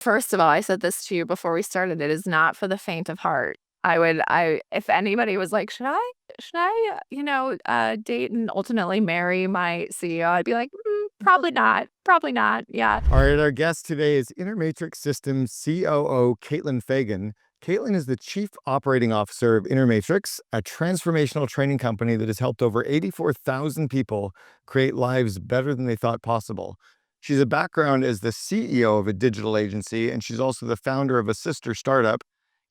First of all, I said this to you before we started. It is not for the faint of heart. If anybody was like, date and ultimately marry my CEO? I'd be like, probably not. Probably not. Yeah. All right, our guest today is Intermatrix Systems COO Caitlin Fagan. Caitlin is the Chief Operating Officer of Intermatrix, a transformational training company that has helped over 84,000 people create lives better than they thought possible. She's a background as the CEO of a digital agency, and she's also the founder of a sister startup.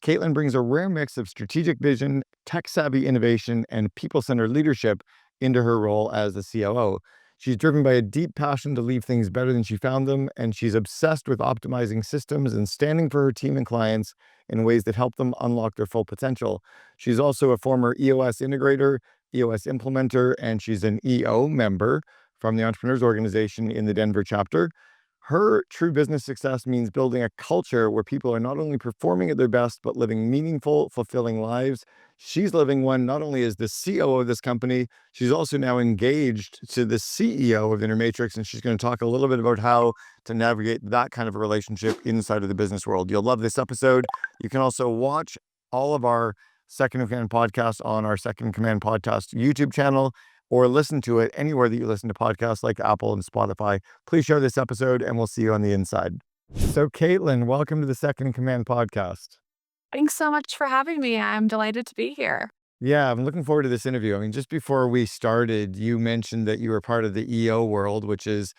Caitlin brings a rare mix of strategic vision, tech-savvy innovation, and people-centered leadership into her role as the COO. She's driven by a deep passion to leave things better than she found them, and she's obsessed with optimizing systems and standing for her team and clients in ways that help them unlock their full potential. She's also a former EOS integrator, EOS implementer, and she's an EO member from the Entrepreneurs Organization in the Denver chapter. Her true business success means building a culture where people are not only performing at their best, but living meaningful, fulfilling lives. She's living one not only as the COO of this company, she's also now engaged to the CEO of Intermatrix, and she's going to talk a little bit about how to navigate that kind of a relationship inside of the business world. You'll love this episode. You can also watch all of our Second in Command podcasts on our Second in Command podcast YouTube channel, or listen to it anywhere that you listen to podcasts like Apple and Spotify. Please share this episode, and we'll see you on the inside. So, Caitlin, welcome to the Second in Command podcast. Thanks so much for having me. I'm delighted to be here. Yeah, I'm looking forward to this interview. I mean, just before we started, you mentioned that you were part of the EO world, which is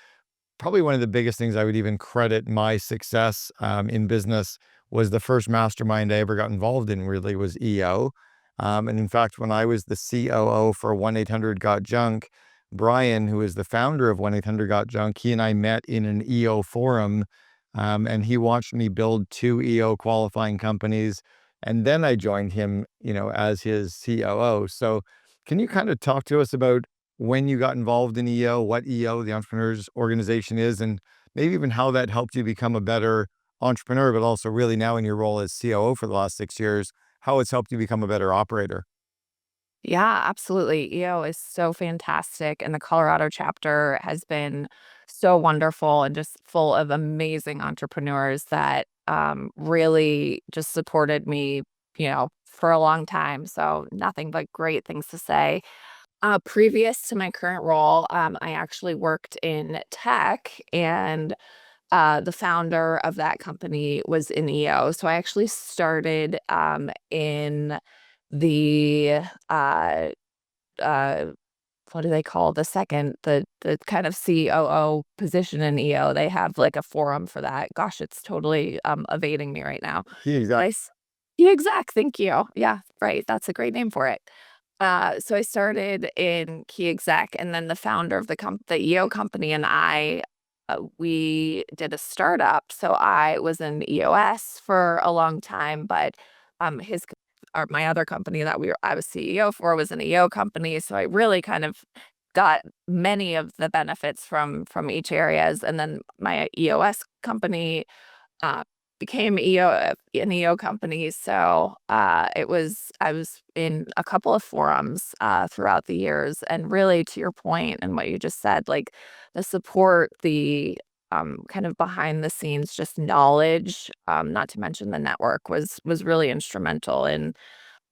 probably one of the biggest things I would even credit my success in business. Was the first mastermind I ever got involved in really was EO. And in fact, when I was the COO for 1-800-GOT-JUNK, Brian, who is the founder of 1-800-GOT-JUNK, he and I met in an EO forum, and he watched me build 2 EO qualifying companies. And then I joined him, as his COO. So can you kind of talk to us about when you got involved in EO, what EO, the Entrepreneurs Organization, is, and maybe even how that helped you become a better entrepreneur, but also really now in your role as COO for the last 6 years, how it's helped you become a better operator? Yeah, absolutely. EO is so fantastic. And the Colorado chapter has been so wonderful and just full of amazing entrepreneurs that really just supported me, for a long time. So nothing but great things to say. Previous to my current role, I actually worked in tech, and the founder of that company was in EO. So I actually started in the uh, what do they call the second the kind of COO position in EO. They have like a forum for that. Gosh, it's totally evading me right now. Yeah, Nice. Yeah, exact. Thank you. Yeah, right. That's a great name for it. So I started in key exec, and then the founder of the EO company and I, we did a startup. So I was in EOS for a long time, but his or my other company that I was CEO for was an EO company. So I really kind of got many of the benefits from each areas, and then my EOS company uh, became an EO company. So I was in a couple of forums throughout the years, and really to your point and what you just said, like the support, the kind of behind the scenes, just knowledge, not to mention the network was really instrumental in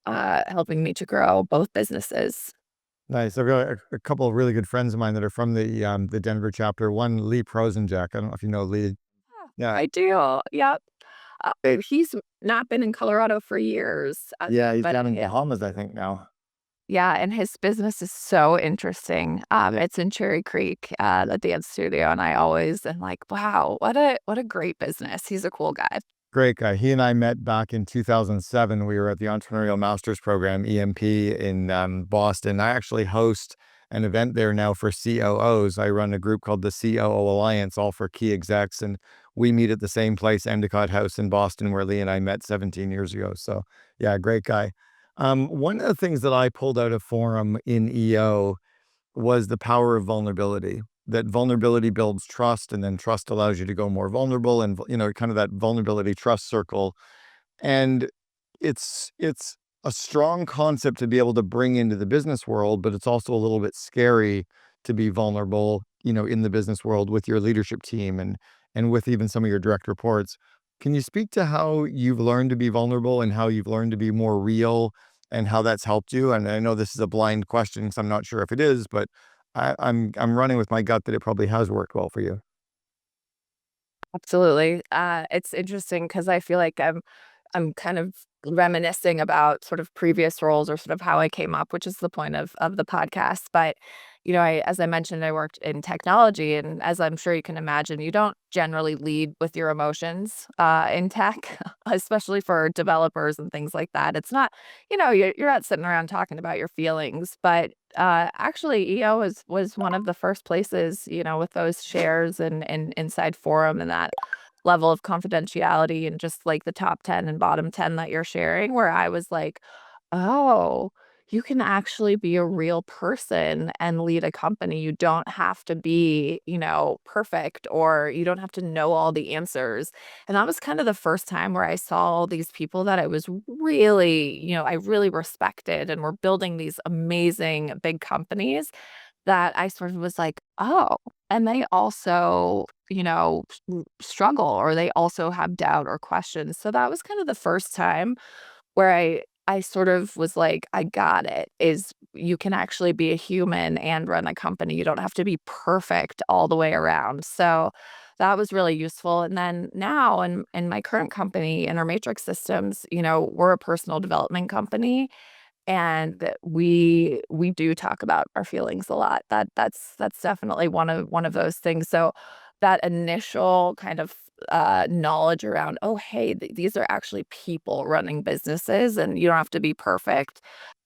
helping me to grow both businesses. nice. I've got a couple of really good friends of mine that are from the Denver chapter. One, Lee Prosenjack. I don't know if you know Lee. Yeah, I do. Yep. He's not been in Colorado for years, yeah, he's but down in Bahamas, I think now. yeah, and his business is so interesting. It's in Cherry Creek, the dance studio, and I always am like, "Wow, what a great business." He's a cool guy. Great guy. He and I met back in 2007. We were at the Entrepreneurial Masters Program, EMP, in Boston. I actually host an event there now for COOs. I run a group called the COO Alliance, all for key execs, and we meet at the same place, Endicott House in Boston, where Lee and I met 17 years ago. So, yeah, great guy. One of the things that I pulled out of forum in EO was the power of vulnerability. That vulnerability builds trust, and then trust allows you to go more vulnerable, and kind of that vulnerability trust circle. And it's a strong concept to be able to bring into the business world, but it's also a little bit scary to be vulnerable, in the business world with your leadership team and with even some of your direct reports. Can you speak to how you've learned to be vulnerable and how you've learned to be more real and how that's helped you? And I know this is a blind question, so I'm not sure if it is, but I'm running with my gut that it probably has worked well for you. Absolutely. It's interesting because I feel like I'm kind of reminiscing about sort of previous roles or sort of how I came up, which is the point of the podcast. But, as I mentioned, I worked in technology, and as I'm sure you can imagine, you don't generally lead with your emotions in tech, especially for developers and things like that. It's not, you're not sitting around talking about your feelings, but actually, EO was one of the first places, with those shares and inside forum and that level of confidentiality and just like the top 10 and bottom 10 that you're sharing, where I was like, oh, you can actually be a real person and lead a company. You don't have to be, perfect, or you don't have to know all the answers. And that was kind of the first time where I saw all these people that I was really, I really respected and were building these amazing big companies that I sort of was like, "Oh, and they also, struggle, or they also have doubt or questions." So that was kind of the first time where I sort of was like, "I got it, is you can actually be a human and run a company. You don't have to be perfect all the way around." So that was really useful. And then now in my current company, Intermatrix Systems, we're a personal development company, and we do talk about our feelings a lot. That's definitely one of those things. So that initial kind of knowledge around, oh, hey, these are actually people running businesses, and you don't have to be perfect,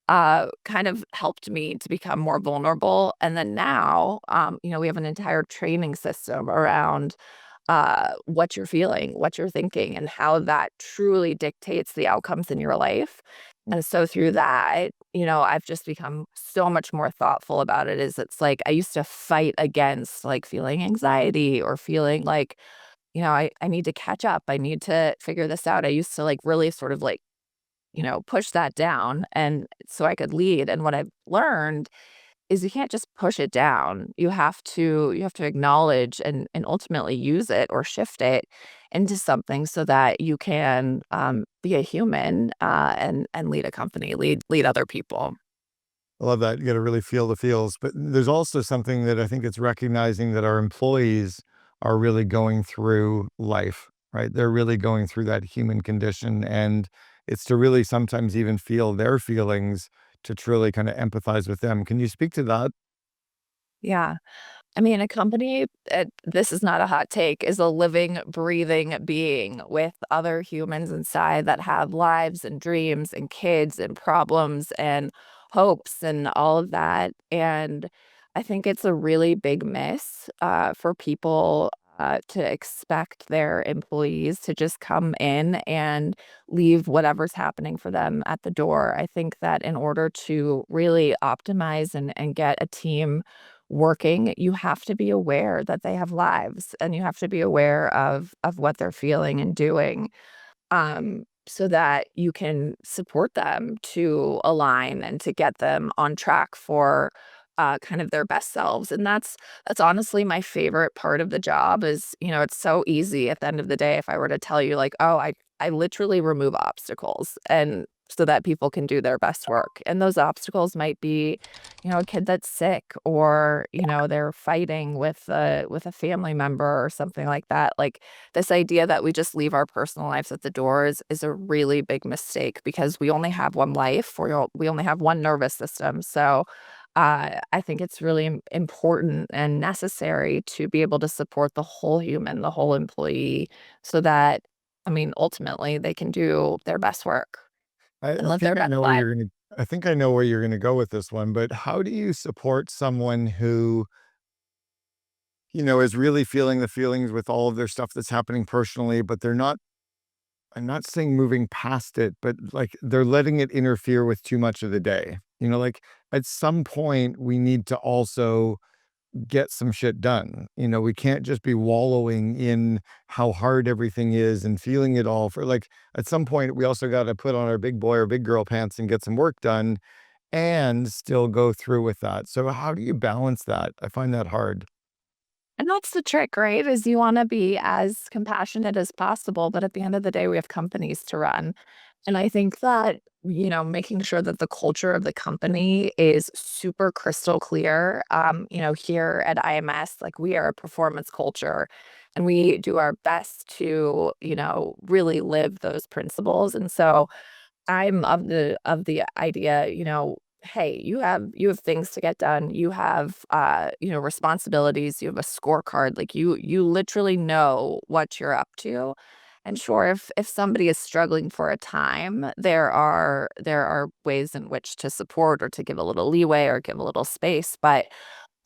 kind of helped me to become more vulnerable. And then now, we have an entire training system around what you're feeling, what you're thinking, and how that truly dictates the outcomes in your life. And so through that, I've just become so much more thoughtful about it. Is it's like I used to fight against like feeling anxiety or feeling like, I need to catch up. I need to figure this out. I used to like really sort of like, push that down and so I could lead. And what I've learned is you can't just push it down. You have to acknowledge and ultimately use it or shift it into something so that you can, be a human, and lead a company, lead other people. I love that. You got to really feel the feels. But there's also something that I think it's recognizing that our employees are really going through life, right? They're really going through that human condition. And it's to really sometimes even feel their feelings to truly kind of empathize with them. Can you speak to that? Yeah. I mean, a company, this is not a hot take, is a living, breathing being with other humans inside that have lives and dreams and kids and problems and hopes and all of that. And I think it's a really big miss for people to expect their employees to just come in and leave whatever's happening for them at the door. I think that in order to really optimize and get a team working, you have to be aware that they have lives, and you have to be aware of what they're feeling and doing, so that you can support them to align and to get them on track for, kind of their best selves. And that's honestly my favorite part of the job is, it's so easy at the end of the day if I were to tell you like, "Oh, I literally remove obstacles and so that people can do their best work." And those obstacles might be, a kid that's sick, or, they're fighting with a family member or something like that. Like, this idea that we just leave our personal lives at the door is a really big mistake because we only have one life, we only have one nervous system. So, I think it's really important and necessary to be able to support the whole human, the whole employee, so that, I mean, ultimately, they can do their best work and I live their think I best know where life. you're going to. I think I know where you're going to go with this one, but how do you support someone who, is really feeling the feelings with all of their stuff that's happening personally, but they're not, I'm not saying moving past it, but like they're letting it interfere with too much of the day. Like at some point we need to also get some shit done. We can't just be wallowing in how hard everything is and feeling it all for like at some point we also got to put on our big boy or big girl pants and get some work done and still go through with that. So how do you balance that? I find that hard. And that's the trick, right? Is you wanna be as compassionate as possible, but at the end of the day, we have companies to run. And I think that, making sure that the culture of the company is super crystal clear. Here at IMS, like, we are a performance culture, and we do our best to, really live those principles. And so I'm of the idea, hey, you have things to get done. You have responsibilities, you have a scorecard. Like, you literally know what you're up to. And sure, if somebody is struggling for a time, there are ways in which to support or to give a little leeway or give a little space. But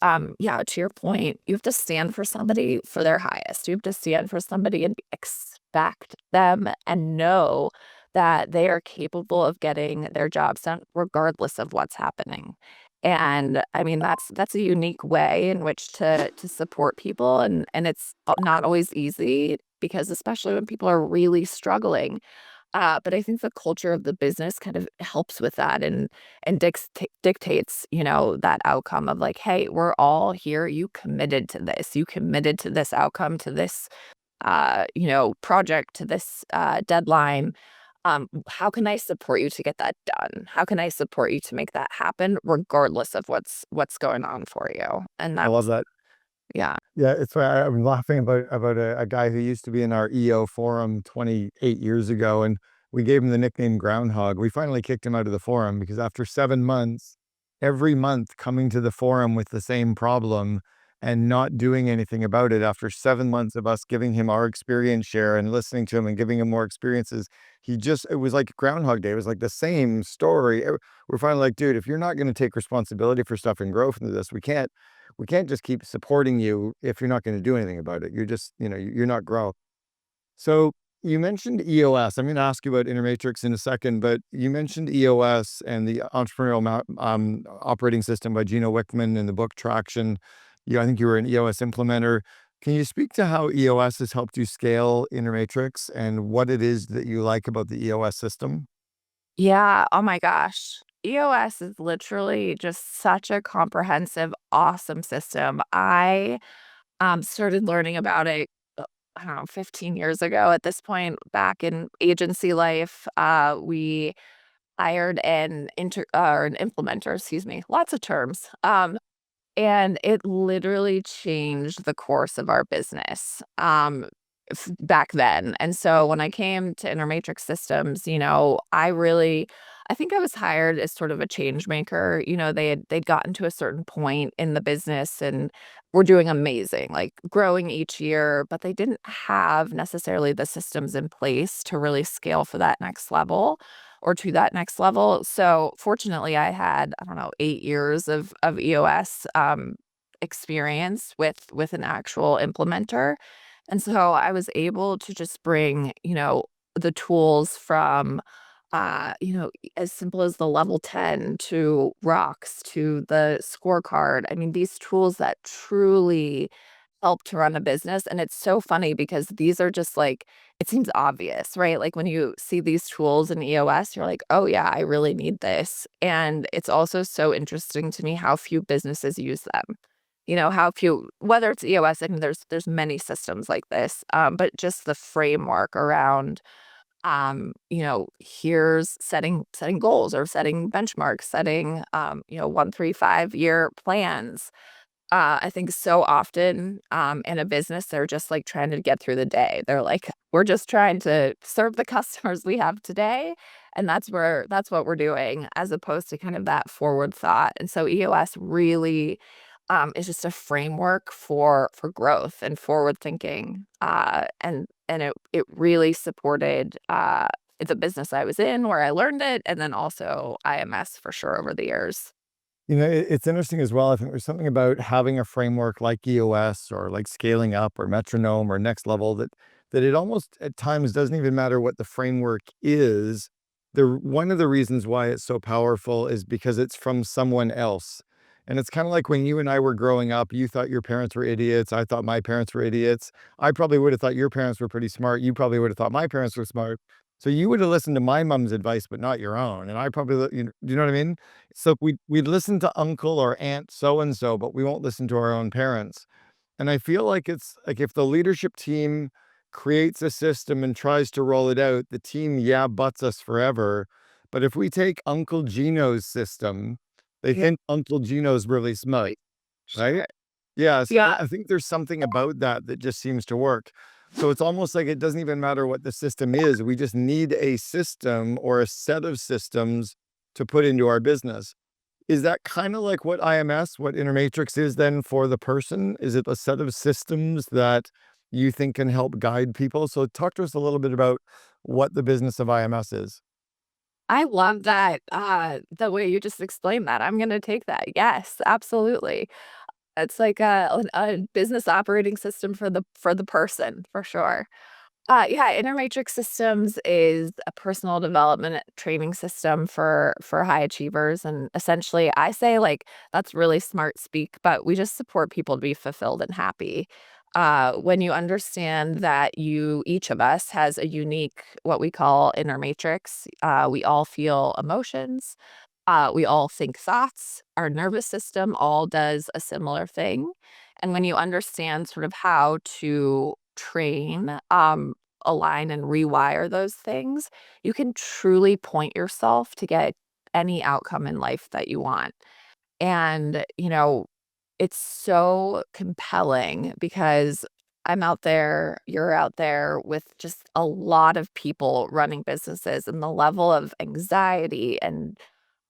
yeah, to your point, you have to stand for somebody for their highest. You have to stand for somebody and expect them and know that they are capable of getting their jobs done regardless of what's happening. And I mean, that's a unique way in which to support people, and it's not always easy because especially when people are really struggling. But I think the culture of the business kind of helps with that and dictates, that outcome of like, hey, we're all here. You committed to this. You committed to this outcome, to this, project, to this deadline. How can I support you to get that done? How can I support you to make that happen, regardless of what's going on for you? And I love that's that. yeah. Yeah, it's why I'm laughing about a guy who used to be in our EO forum 28 years ago, and we gave him the nickname Groundhog. We finally kicked him out of the forum because after 7 months, every month coming to the forum with the same problem and not doing anything about it, after 7 months of us giving him our experience share and listening to him and giving him more experiences, it was like Groundhog Day. It was like the same story. We're finally like, dude, if you're not going to take responsibility for stuff and grow from this, we can't just keep supporting you if you're not going to do anything about it. You're just, you're not growth. So you mentioned EOS. I'm going to ask you about Intermatrix in a second, but you mentioned EOS and the entrepreneurial operating system by Gino Wickman in the book Traction. I think you were an EOS implementer. Can you speak to how EOS has helped you scale Intermatrix and what it is that you like about the EOS system? Yeah, oh my gosh. EOS is literally just such a comprehensive, awesome system. I started learning about it, I don't know, 15 years ago at this point, back in agency life. We hired an implementer, excuse me, lots of terms. And it literally changed the course of our business, back then. And so when I came to Intermatrix Systems, I think I was hired as sort of a change maker. They'd gotten to a certain point in the business and were doing amazing, like growing each year, but they didn't have necessarily the systems in place to really scale for that next level or to that next level. So fortunately, I had, I don't know, 8 years of EOS experience with an actual implementer. And so I was able to just bring, the tools from as simple as the level 10 to rocks to the scorecard. I mean, these tools that truly help to run a business. And it's so funny because these are just like, it seems obvious, right? Like when you see these tools in EOS, you're like, oh, yeah, I really need this. And it's also so interesting to me how few businesses use them. How few, whether it's EOS, I mean, there's many systems like this, but just the framework around here's setting goals or setting benchmarks, setting 1, 3, 5 year plans. I think so often, in a business, they're just, like, trying to get through the day. They're like, "We're just trying to serve the customers we have today," and that's what we're doing, as opposed to kind of that forward thought. And so EOS really, is just a framework for growth and forward thinking, and it really supported, the business I was in, where I learned it, and then also IMS for sure over the years. It's interesting as well. I think there's something about having a framework like EOS or like scaling up or metronome or next level that it almost at times doesn't even matter what the framework is. One of the reasons why it's so powerful is because it's from someone else. And it's kind of like when you and I were growing up, you thought your parents were idiots. I thought my parents were idiots. I probably would have thought your parents were pretty smart. You probably would have thought my parents were smart. So you would have listened to my mom's advice, but not your own. And I probably, do you know what I mean? So we listen to uncle or aunt so and so, but we won't listen to our own parents. And I feel like it's like if the leadership team creates a system and tries to roll it out, the team, yeah, butts us forever. But if we take Uncle Gino's system, they Yeah, think Uncle Gino's really smart, right? sure. Yes, Yeah, I think there's something about that that just seems to work. So it's almost like it doesn't even matter what the system is. We just need a system or a set of systems to put into our business. Is that kinda like what IMS, what Intermatrix is then for the person? Is it a set of systems that you think can help guide people? So talk to us a little bit about what the business of IMS is. I love that, the way you just explained that. I'm gonna take that. Yes, absolutely. It's like a business operating system for the person, for sure. Yeah, Intermatrix Systems is a personal development training system for high achievers, and essentially, I say like that's really smart speak, but we just support people to be fulfilled and happy. When you understand that each of us has a unique, what we call inner matrix, we all feel emotions, we all think thoughts. Our nervous system all does a similar thing. And when you understand sort of how to train, align and rewire those things, you can truly point yourself to get any outcome in life that you want. And, it's so compelling because I'm out there, you're out there with just a lot of people running businesses, and the level of anxiety and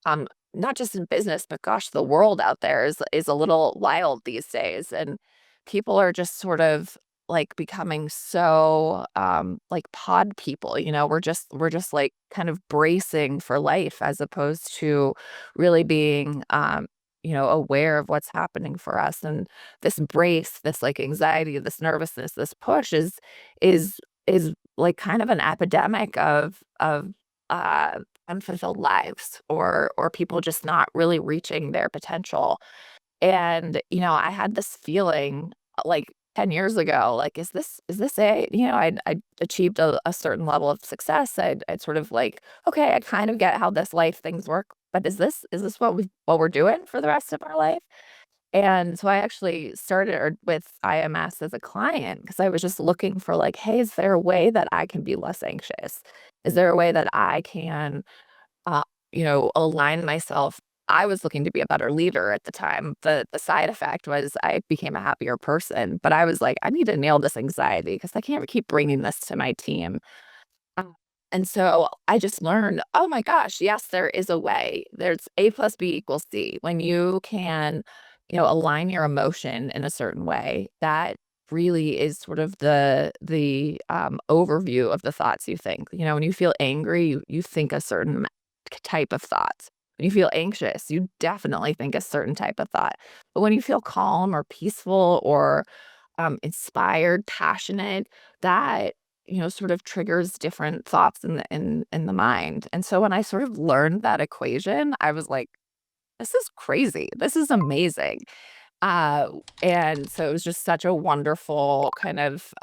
um, not just in business, but gosh, the world out there is a little wild these days, and people are just sort of like becoming so like pod people, we're just like kind of bracing for life as opposed to really being aware of what's happening for us. And this brace, this like anxiety, this nervousness, this push is is like kind of an epidemic of uh unfulfilled lives or people just not really reaching their potential. And, I had this feeling like 10 years ago, like, is this it? I'd achieved a certain level of success. I'd sort of like, okay, I kind of get how this life things work, but is this what we're doing for the rest of our life? And so I actually started with IMS as a client because I was just looking for like, hey, is there a way that I can be less anxious? Is there a way that I can uh, align myself. I was looking to be a better leader at the time. The side effect was I became a happier person, but I was like, I need to nail this anxiety because I can't keep bringing this to my team. Um, and so I just learned, oh my gosh, yes, there is a way. There's A plus B equals C. When you can, align your emotion in a certain way, that really is sort of the overview of the thoughts you think. When you feel angry, you think a certain type of thoughts. When you feel anxious, you definitely think a certain type of thought. But when you feel calm or peaceful or inspired, passionate, that sort of triggers different thoughts in the mind. And so when I sort of learned that equation, I was like, this is crazy. This is amazing. Uh, and so it was just such a wonderful kind of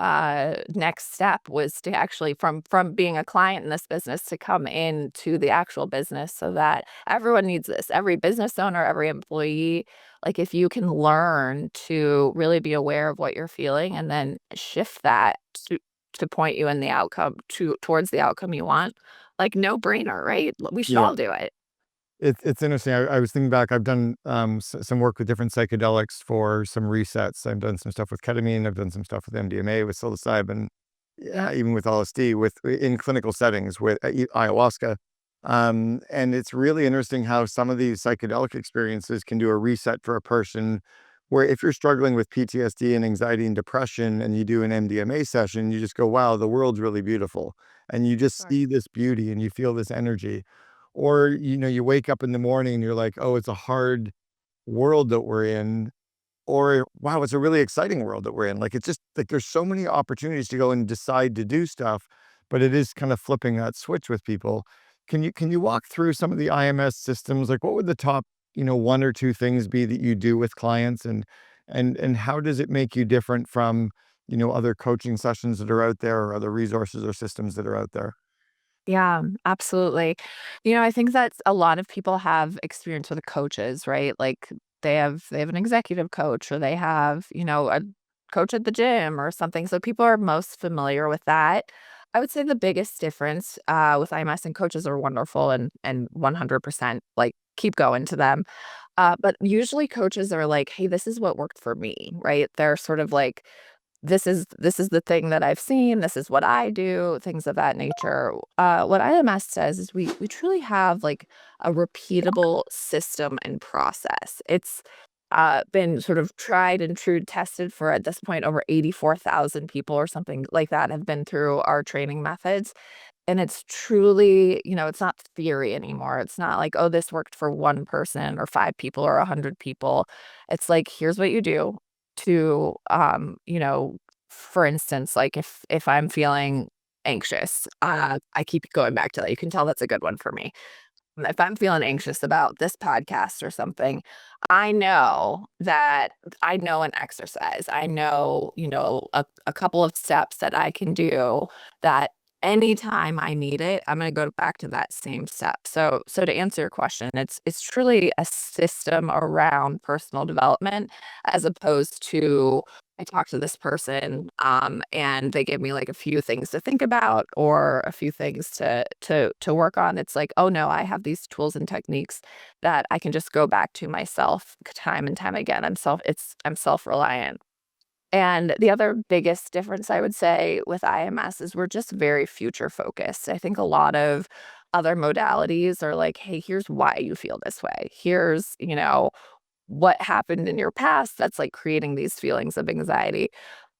next step was to actually from being a client in this business to come into the actual business so that everyone needs this. Every business owner, every employee, like if you can learn to really be aware of what you're feeling and then shift that to point you in the outcome towards the outcome you want, like no brainer, right? We should Yeah. all do it. It's interesting. I was thinking back, I've done, some work with different psychedelics for some resets. I've done some stuff with ketamine, I've done some stuff with MDMA, with psilocybin, yeah, even with LSD, with in clinical settings with, ayahuasca. And it's really interesting how some of these psychedelic experiences can do a reset for a person, where if you're struggling with PTSD and anxiety and depression and you do an MDMA session, you just go, "Wow, the world's really beautiful." And you just Sure. see this beauty and you feel this energy. Or, you wake up in the morning and you're like, "Oh, it's a hard world that we're in," or, "Wow, it's a really exciting world that we're in." Like, it's just like there's so many opportunities to go and decide to do stuff, but it is kind of flipping that switch with people. Can you walk through some of the IMS systems? Like, what would the top, 1 or 2 things be that you do with clients, and how does it make you different from, other coaching sessions that are out there or other resources or systems that are out there? Yeah, absolutely. I think that a lot of people have experience with coaches, right? Like they have an executive coach or they have, coach at the gym or something. So people are most familiar with that. I would say the biggest difference with IMS, and coaches are wonderful and 100% like keep going to them. But usually coaches are like, hey, this is what worked for me, right? They're sort of like, this is the thing that I've seen. This is what I do, things of that nature. What IMS says is we truly have like a repeatable system and process. It's been sort of tried and true, tested for at this point over 84,000 people or something like that have been through our training methods. And it's truly, it's not theory anymore. It's not like, oh, this worked for one person or five people or 100 people. It's like, here's what you do to, for instance, like if I'm feeling anxious, I keep going back to that. You can tell that's a good one for me. If I'm feeling anxious about this podcast or something, I know that I know an exercise. I know, a couple of steps that I can do that anytime I need it, I'm going to go back to that same step. So to answer your question, it's truly a system around personal development as opposed to I talked to this person, and they gave me like a few things to think about or a few things to work on. It's like, oh no, I have these tools and techniques that I can just go back to myself time and time again. I'm self-reliant. And the other biggest difference I would say with IMS is we're just very future focused. I think a lot of other modalities are like, hey, here's why you feel this way. Here's, what happened in your past that's like creating these feelings of anxiety.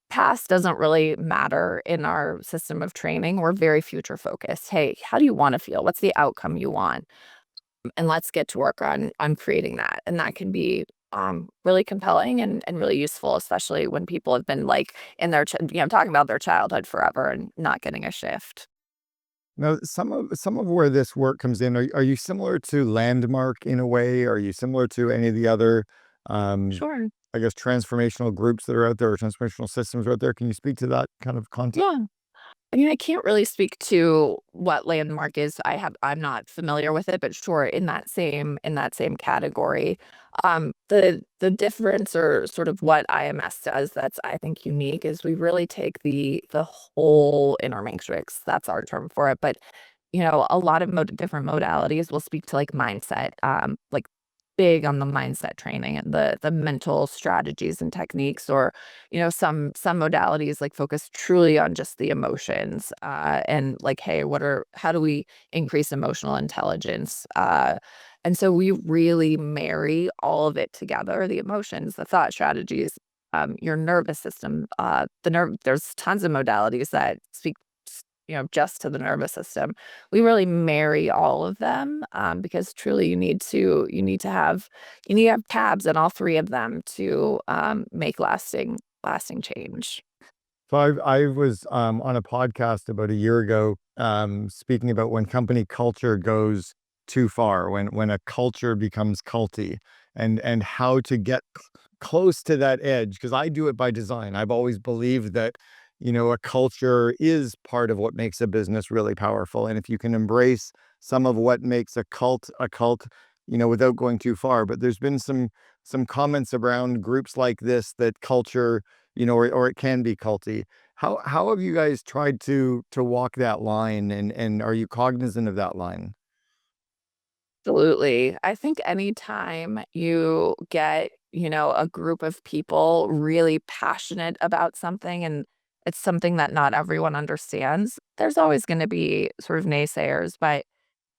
Past doesn't really matter in our system of training. We're very future focused. Hey, how do you want to feel? What's the outcome you want? And let's get to work on creating that. And that can be really compelling and really useful, especially when people have been like in their talking about their childhood forever and not getting a shift. Now, some of where this work comes in, are you similar to Landmark in a way? Are you similar to any of the other, um, Sure. I guess, transformational groups that are out there or transformational systems out there? Can you speak to that kind of concept? Yeah. I mean, I can't really speak to what landmark is. I'm not familiar with it, but sure, in that same category. The difference or sort of what IMS does that's I think unique is we really take the whole inner matrix. That's our term for it. But a lot of different modalities will speak to like mindset, like big on the mindset training and the mental strategies and techniques, or some modalities like focus truly on just the emotions, and like, hey, how do we increase emotional intelligence? And so we really marry all of it together: the emotions, the thought strategies, your nervous system, there's tons of modalities that speak just to the nervous system. We really marry all of them, because truly you need to have tabs in all three of them to make lasting change. So I was on a podcast about a year ago, speaking about when company culture goes too far, when a culture becomes culty, and how to get close to that edge. Because I do it by design. I've always believed that a culture is part of what makes a business really powerful, and if you can embrace some of what makes a cult, without going too far. But there's been some comments around groups like this that culture or it can be culty. How have you guys tried to walk that line, and are you cognizant of that line? Absolutely. I think anytime you get, a group of people really passionate about something and it's something that not everyone understands, there's always going to be sort of naysayers, but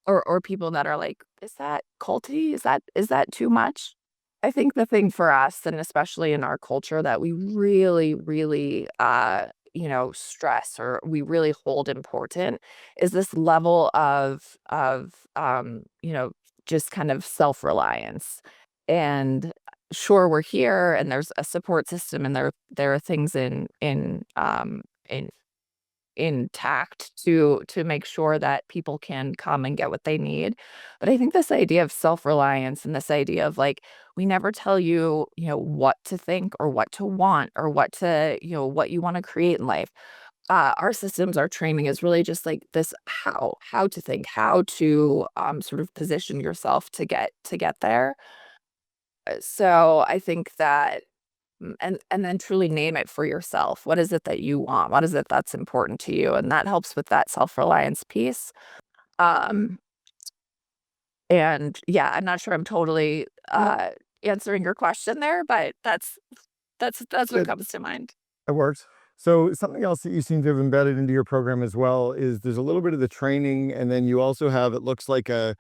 or people that are like, is that culty? Is that too much? I think the thing for us, and especially in our culture, that we really, really, stress or we really hold important is this level of just kind of self-reliance. And sure, we're here and there's a support system and there are things in intact to make sure that people can come and get what they need. But I think this idea of self-reliance and this idea of like we never tell you, what to think or what to want or what you want to create in life. Our systems, our training is really just like this how to think, how to sort of position yourself to get there. So I think that and then truly name it for yourself. What is it that you want? What is it that's important to you? And that helps with that self-reliance piece. Um, and yeah, I'm not sure I'm totally answering your question there, but that's what It, comes to mind. it works. So something else that you seem to have embedded into your program as well is there's a little bit of the training, and then you also have, it looks like a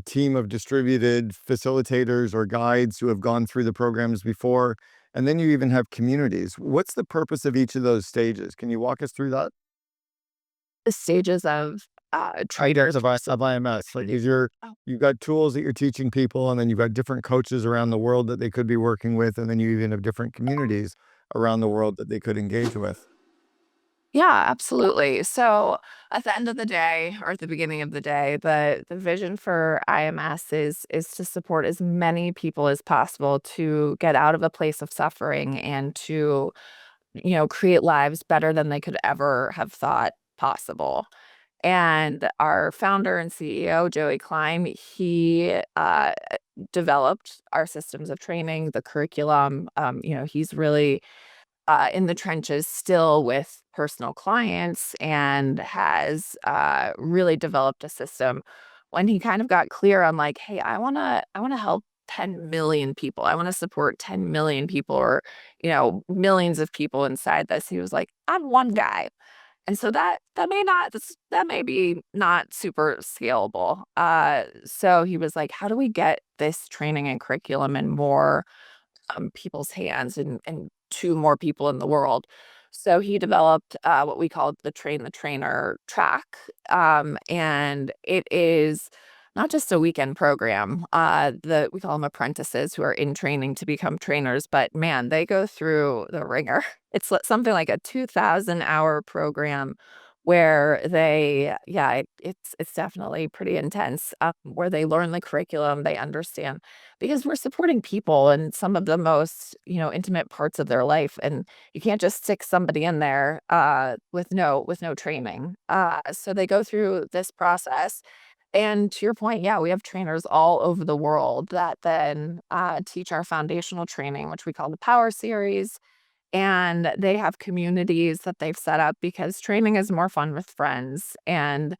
team of distributed facilitators or guides who have gone through the programs before. And then you even have communities. What's the purpose of each of those stages? Can you walk us through that? The stages of Ideas traders. of IMS, like is your Oh, you've got tools that you're teaching people, and then you've got different coaches around the world that they could be working with, and then you even have different communities around the world that they could engage with. yeah, absolutely. So at the end of the day, or at the beginning of the day, the vision for IMS is to support as many people as possible to get out of a place of suffering and to, create lives better than they could ever have thought possible. And our founder and CEO, Joey Klein, he developed our systems of training, the curriculum. He's really in the trenches still with personal clients and has really developed a system. When he kind of got clear on like, hey, I want to help 10 million people. I want to support 10 million people or, millions of people inside this. He was like, I'm one guy. And so that may be not super scalable. So he was like, how do we get this training and curriculum in more people's hands and to more people in the world. So he developed what we called the Train the Trainer track. And it is not just a weekend program. We call them apprentices who are in training to become trainers, but man, they go through the ringer. It's something like a 2,000-hour program where it's definitely pretty intense, where they learn the curriculum, they understand because we're supporting people in some of the most, intimate parts of their life, and you can't just stick somebody in there, with no training. So they go through this process, and to your point, yeah, we have trainers all over the world that then, teach our foundational training, which we call the Power Series, and they have communities that they've set up because training is more fun with friends, and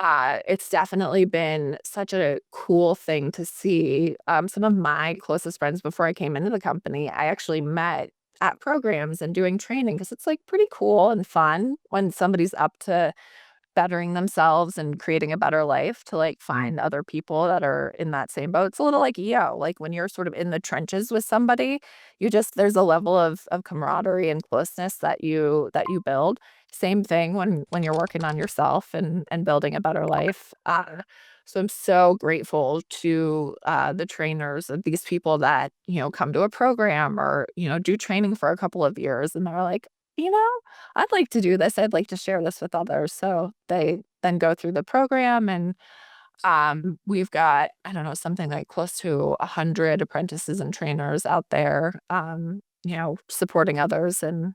it's definitely been such a cool thing to see. Some of my closest friends before I came into the company, I actually met at programs and doing training because it's like pretty cool and fun when somebody's up to bettering themselves and creating a better life to like find other people that are in that same boat. It's a little like like when you're sort of in the trenches with somebody, there's a level of camaraderie and closeness that you build. Same thing when you're working on yourself and building a better life. So I'm so grateful to the trainers of these people that come to a program or do training for a couple of years and they're like, you know I'd like to do this. I'd like to share this with others. So they then go through the program and we've got, I don't know, something like close to 100 apprentices and trainers out there, supporting others and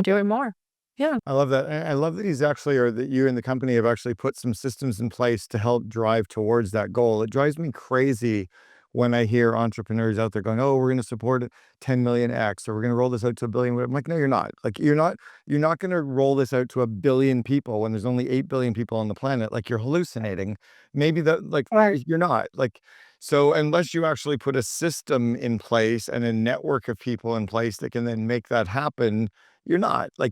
doing more. Yeah. I love that. And I love that he's actually, or that you and the company have actually put some systems in place to help drive towards that goal. It drives me crazy when I hear entrepreneurs out there going, "Oh, we're going to support 10 million X, or we're going to roll this out to a billion." I'm like, no, you're not. Like, you're not going to roll this out to a billion people when there's only 8 billion people on the planet. Like, you're hallucinating. Maybe that, like, Right. you're not. Like, so unless you actually put a system in place and a network of people in place that can then make that happen, you're not. Like,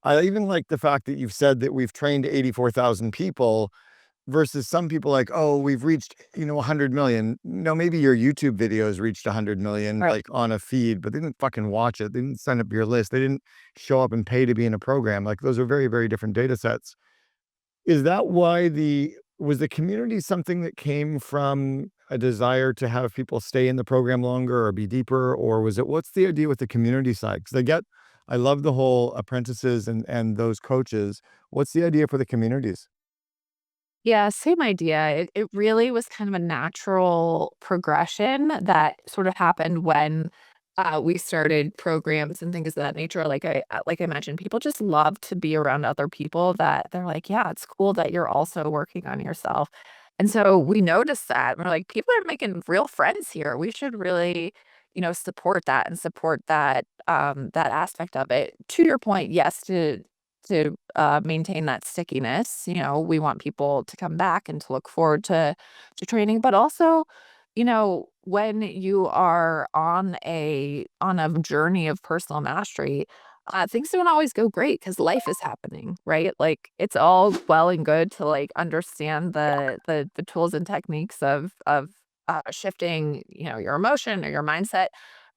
I even like the fact that you've said that we've trained 84,000 people versus some people like, oh, we've reached, 100 million. No, maybe your YouTube videos reached 100 million, Right. like on a feed, but they didn't fucking watch it. They didn't sign up your list. They didn't show up and pay to be in a program. Like, those are very, very different data sets. Is that why was the community something that came from a desire to have people stay in the program longer or be deeper? Or what's the idea with the community side? Because I love the whole apprentices and those coaches. What's the idea for the communities? Yeah, same idea. It really was kind of a natural progression that sort of happened when we started programs and things of that nature. Like I mentioned, people just love to be around other people that they're like, yeah, it's cool that you're also working on yourself. And so we noticed that we're like, people are making real friends here. We should really, support that and support that aspect of it. To your point, yes, to maintain that stickiness, we want people to come back and to look forward to training, but also, when you are on a journey of personal mastery, things don't always go great because life is happening, right? Like, it's all well and good to, like, understand the tools and techniques of shifting, your emotion or your mindset,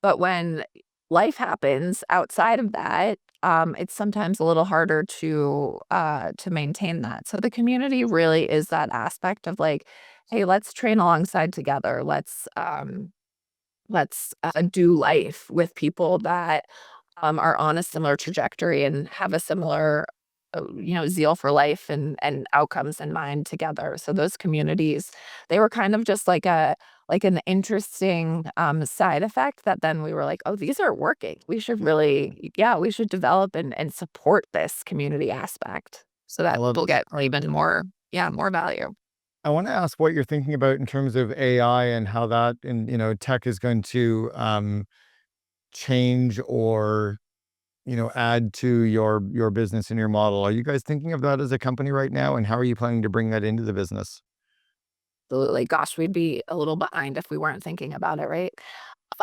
but when life happens outside of that, it's sometimes a little harder to maintain that. So the community really is that aspect of like, hey, let's train alongside together. Let's do life with people that are on a similar trajectory and have a similar, zeal for life and outcomes in mind together. So those communities, they were kind of just like an interesting side effect that then we were like, oh, these are working. We should really, yeah, we should develop and support this community aspect so I that love people it. get even more, yeah, more value. I want to ask what you're thinking about in terms of AI and how that and tech is going to change or add to your business and your model. Are you guys thinking of that as a company right now, and how are you planning to bring that into the business? Absolutely. Gosh, we'd be a little behind if we weren't thinking about it, right?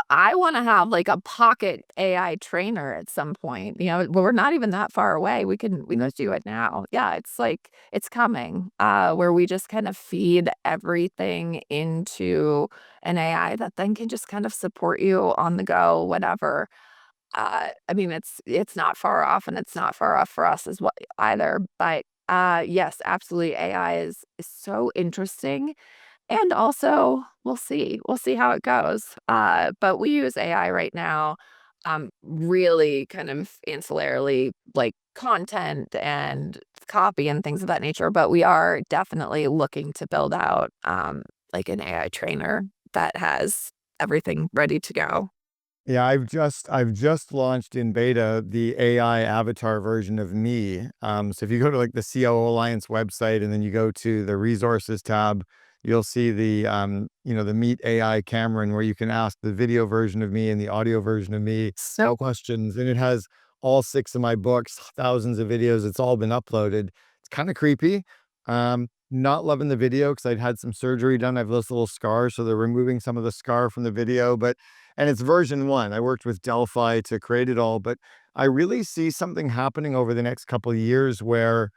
I wanna have, like, a pocket AI trainer at some point, we're not even that far away, we can just do it now. Yeah, it's like it's coming, where we just kind of feed everything into an AI that then can just kind of support you on the go, whatever. I mean, it's not far off, and it's not far off for us as well either, but, yes, absolutely, AI is so interesting, and also, we'll see how it goes, but we use AI right now, really kind of ancillarily, like content and copy and things of that nature, but we are definitely looking to build out, like an AI trainer that has everything ready to go. Yeah, I've just launched in beta the AI avatar version of me. So if you go to like the COO Alliance website and then you go to the resources tab, you'll see the Meet AI Cameron where you can ask the video version of me and the audio version of me So questions. And it has all six of my books, thousands of videos. It's all been uploaded. It's kind of creepy. Not loving the video because I'd had some surgery done. I have this little scar, so they're removing some of the scar from the video, but and it's version 1. I worked with Delphi to create it all, but I really see something happening over the next couple of years where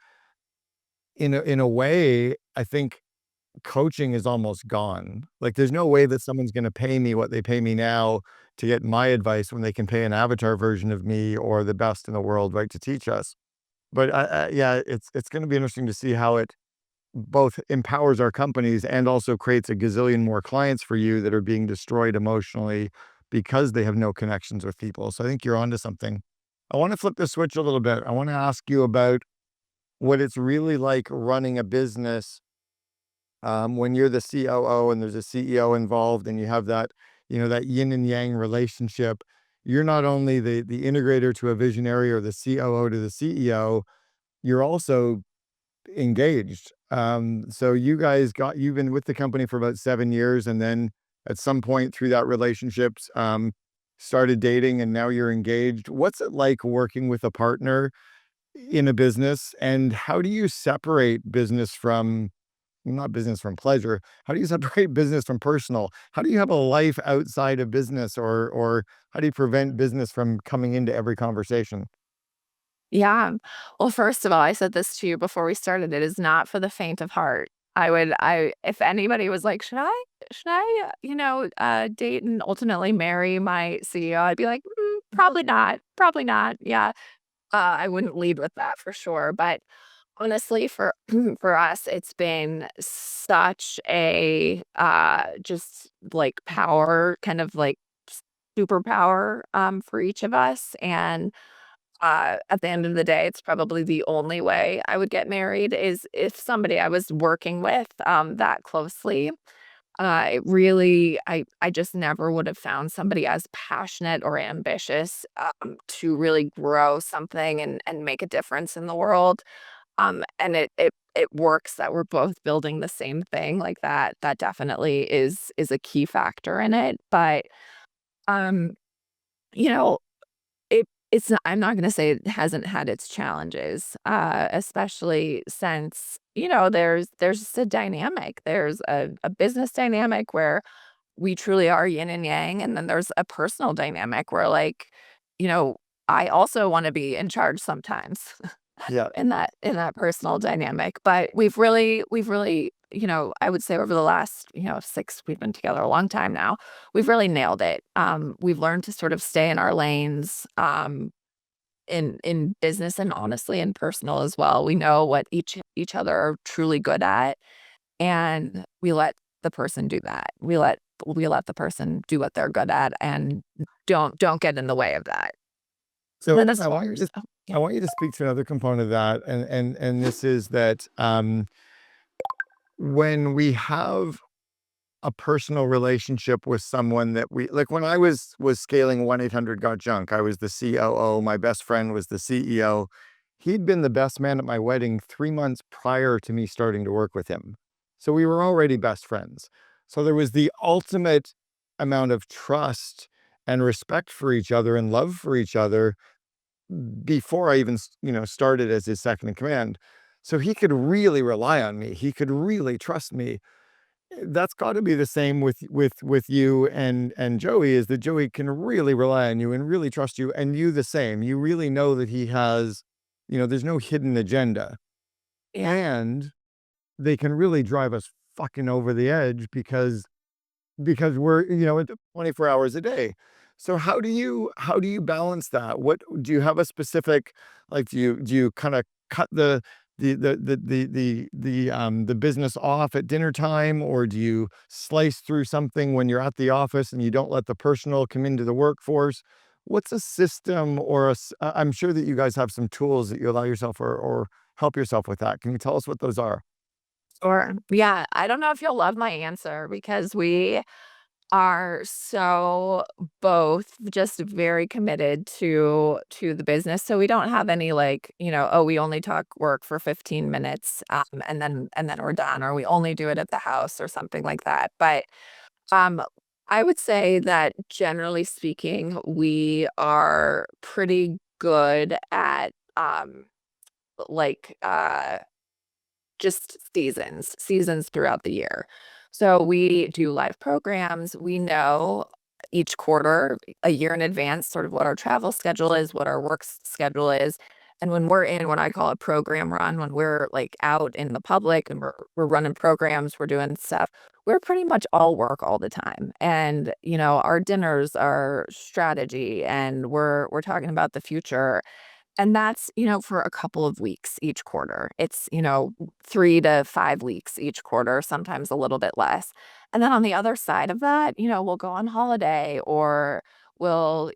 in a way, I think coaching is almost gone. Like, there's no way that someone's gonna pay me what they pay me now to get my advice when they can pay an avatar version of me or the best in the world, right, to teach us. But yeah, it's gonna be interesting to see how it both empowers our companies and also creates a gazillion more clients for you that are being destroyed emotionally because they have no connections with people. So I think you're onto something. I want to flip the switch a little bit. I want to ask you about what it's really like running a business when you're the COO and there's a CEO involved and you have that yin and yang relationship. You're not only the integrator to a visionary or the COO to the CEO, you're also engaged. So you've been with the company for about 7 years, and then at some point through that relationships, started dating, and now you're engaged. What's it like working with a partner in a business, and how do you separate business from not business from pleasure? How do you separate business from personal? How do you have a life outside of business, or how do you prevent business from coming into every conversation? yeah. Well, first of all, I said this to you before we started, it is not for the faint of heart. If anybody was like, should I, date and ultimately marry my CEO?" I'd be like, probably not. Probably not. Yeah. I wouldn't lead with that for sure. But honestly, for for us, it's been such a just like power, kind of like superpower for each of us. And at the end of the day, it's probably the only way I would get married is if somebody I was working with, that closely. I just never would have found somebody as passionate or ambitious, to really grow something and make a difference in the world. And it works that we're both building the same thing like that. That definitely is a key factor in it. But Um, you know, it's not, I'm not gonna say it hasn't had its challenges, especially since, there's just a dynamic. There's a business dynamic where we truly are yin and yang, and then there's a personal dynamic where, like, you know, I also wanna be in charge sometimes Yeah. in that personal dynamic, but we've really, I would say over the last, 6 we've been together a long time now, we've really nailed it. We've learned to sort of stay in our lanes, in business and honestly in personal as well. We know what each other are truly good at, and we let the person do that. We let the person do what they're good at and don't get in the way of that. So Then as I far want you as to yeah. I want you to speak to another component of that, and this is that when we have a personal relationship with someone that we like, when I was scaling 1-800 got junk, I was the COO, my best friend was the CEO. He'd been the best man at my wedding 3 months prior to me starting to work with him. So we were already best friends. So there was the ultimate amount of trust and respect for each other and love for each other before I even, started as his second in command. So he could really rely on me. He could really trust me. That's gotta be the same with you and Joey, is that Joey can really rely on you and really trust you, and you the same. You really know that he has, there's no hidden agenda, Yeah. and they can really drive us fucking over the edge because we're, it's 24 hours a day. So how do you balance that? What do you have a specific, like, do you kind of cut the business off at dinner time, or do you slice through something when you're at the office and you don't let the personal come into the workforce? What's a system or I'm sure that you guys have some tools that you allow yourself or help yourself with that. Can you tell us what those are? Or yeah, I don't know if you'll love my answer because we are so both just very committed to the business. So we don't have any like, oh, we only talk work for 15 minutes, and then we're done, or we only do it at the house or something like that. But um I would say that generally speaking, we are pretty good at like just seasons throughout the year. So we do live programs. We know each quarter, a year in advance, sort of what our travel schedule is, what our schedule is. And when we're in what I call a program run, when we're like out in the public and we're running programs, we're doing stuff, we're pretty much all work all the time. And, our dinners are strategy and we're talking about the future, and that's, for a couple of weeks each quarter. It's, 3 to 5 weeks each quarter, sometimes a little bit less. And then on the other side of that, we'll go on holiday or we'll,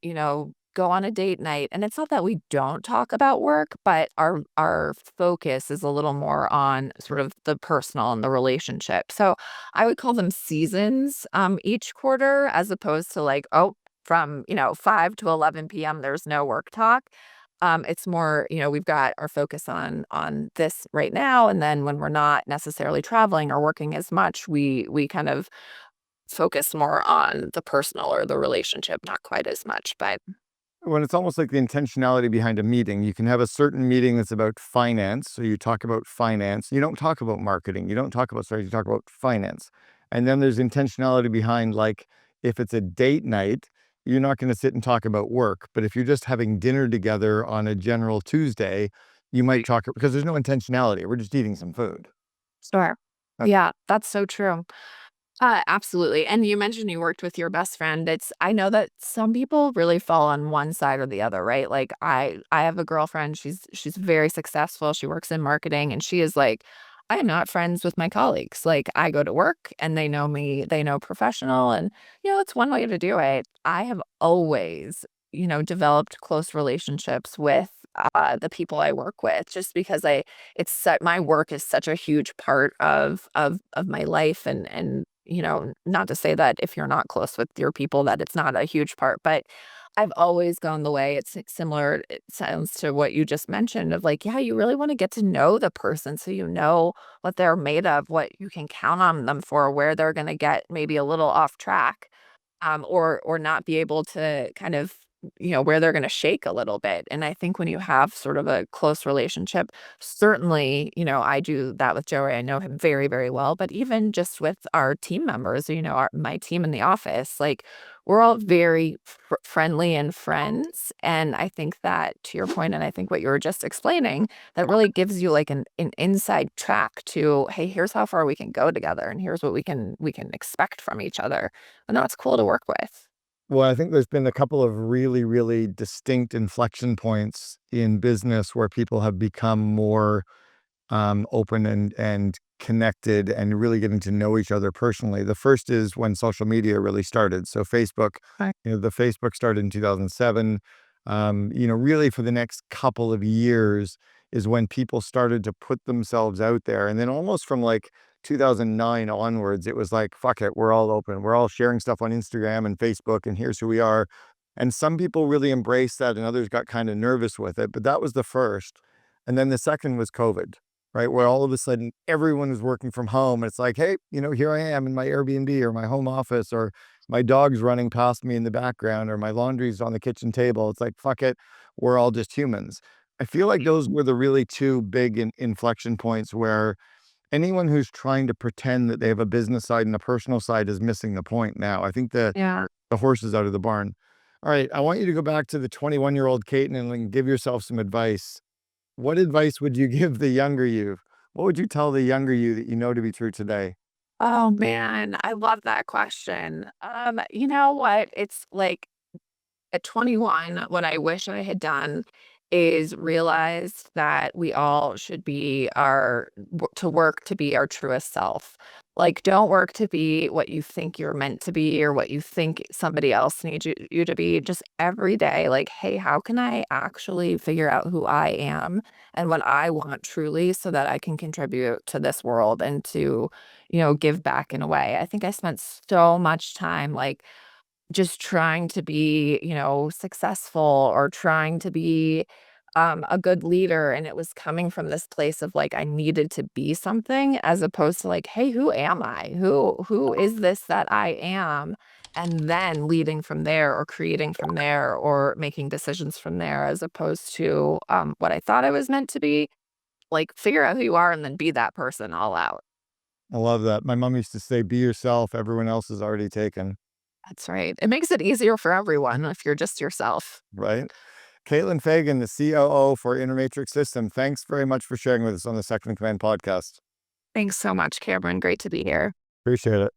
go on a date night. And it's not that we don't talk about work, but our focus is a little more on sort of the personal and the relationship. So I would call them seasons each quarter as opposed to like, oh, from, 5 to 11 p.m. there's no work talk. It's more, we've got our focus on this right now, and then when we're not necessarily traveling or working as much, we kind of focus more on the personal or the relationship, not quite as much, but When it's almost like the intentionality behind a meeting, you can have a certain meeting that's about finance. So you talk about finance. You don't talk about marketing. You don't talk about strategy. You talk about finance. And then there's intentionality behind, like, if it's a date night, you're not going to sit and talk about work. But if you're just having dinner together on a general Tuesday, you might talk because there's no intentionality. We're just eating some food. sure. Uh, Yeah, that's so true. Absolutely. And you mentioned you worked with your best friend. I know that some people really fall on one side or the other, right? Like I have a girlfriend, she's very successful. She works in marketing and she is like, I am not friends with my colleagues. Like I go to work and they know me, they know professional, and it's one way to do it. I have always, developed close relationships with the people I work with just because my work is such a huge part of my life, and not to say that if you're not close with your people that it's not a huge part, but I've always gone the way. It's similar, it sounds, to what you just mentioned of like, yeah, you really want to get to know the person so you know what they're made of, what you can count on them for, where they're going to get maybe a little off track. or not be able to kind of, where they're going to shake a little bit. And I think when you have sort of a close relationship, certainly, I do that with Joey. I know him very, very well, but even just with our team members, my team in the office, like we're all very friendly and friends. And I think that to your point, and I think what you were just explaining, that really gives you like an inside track to, hey, here's how far we can go together, and here's what we can expect from each other. And that's cool to work with. Well, I think there's been a couple of really, really distinct inflection points in business where people have become more open and connected and really getting to know each other personally. The first is when social media really started. So Facebook, Right. the Facebook started in 2007. Really for the next couple of years is when people started to put themselves out there. And then almost from like 2009 onwards, it was like, fuck it, we're all open. We're all sharing stuff on Instagram and Facebook, and here's who we are. And some people really embraced that and others got kind of nervous with it. But that was the first. And then the second was COVID, right? Where all of a sudden everyone is working from home. It's like, hey, here I am in my Airbnb or my home office, or my dog's running past me in the background, or my laundry's on the kitchen table. It's like, fuck it, we're all just humans. I feel like those were the really two big inflection points where anyone who's trying to pretend that they have a business side and a personal side is missing the point now. I think Yeah. the horse is out of the barn. All right, I want you to go back to the 21-year-old Kate and like, give yourself some advice. What advice would you give the younger you? What would you tell the younger you that you know to be true today? Oh man, I love that question. You know what? It's like at 21, what I wish I had done is realize that we all should be to work to be our truest self. Like, don't work to be what you think you're meant to be or what you think somebody else needs you to be. Just every day, like, hey, how can I actually figure out who I am and what I want truly so that I can contribute to this world and to, give back in a way? I think I spent so much time like, just trying to be, successful or trying to be a good leader. And it was coming from this place of like, I needed to be something as opposed to like, hey, who am I? Who is this that I am? And then leading from there or creating from there or making decisions from there as opposed to what I thought I was meant to be. Like, figure out who you are and then be that person all out. I love that. My mom used to say, be yourself. Everyone else is already taken, That's right. It makes it easier for everyone if you're just yourself. right? Caitlin Fagan, the COO for Intermatrix System. Thanks very much for sharing with us on the Second in Command podcast. Thanks so much, Cameron. Great to be here. Appreciate it.